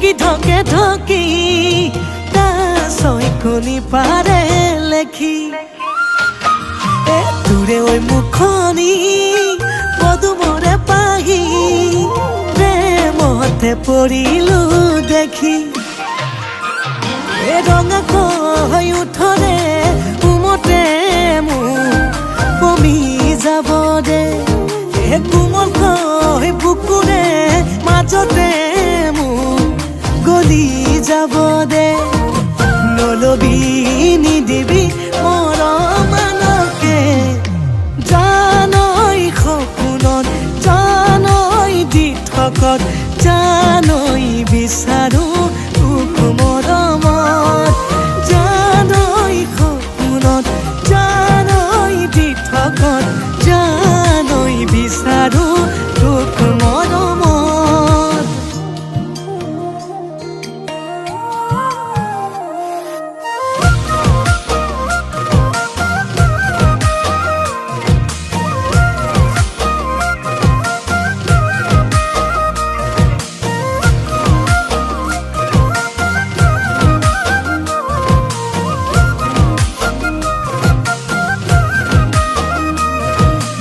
ঢকি ঢকে ঢকি তা ছয়কণি পাৰে লেখি তোৰে ঐ মুখনি পদুমৰে পাহি প্ৰেমতে পৰিলো দেখি ৰঙা কৈ উঠৰে উমতে মোৰ কমি যাব দে কোমল কৈ বুকুৰে মাজতে মোৰ গলি যাব দে নলবি নিদিবি মৰমানকে জানৈ সপোনত জানৈ দি থকত জানৈ বিচাৰো তোক মৰমত জানৈ সপোনত জানৈ দি থকত জানৈ বিচাৰো তোক মৰমত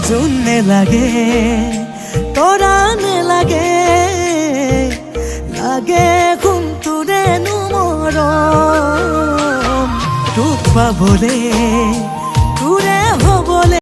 জোনে লাগে তোৰা নে লাগে লাগে কোনটোৰে মৰম তোক পাবলে তোৰে হবলে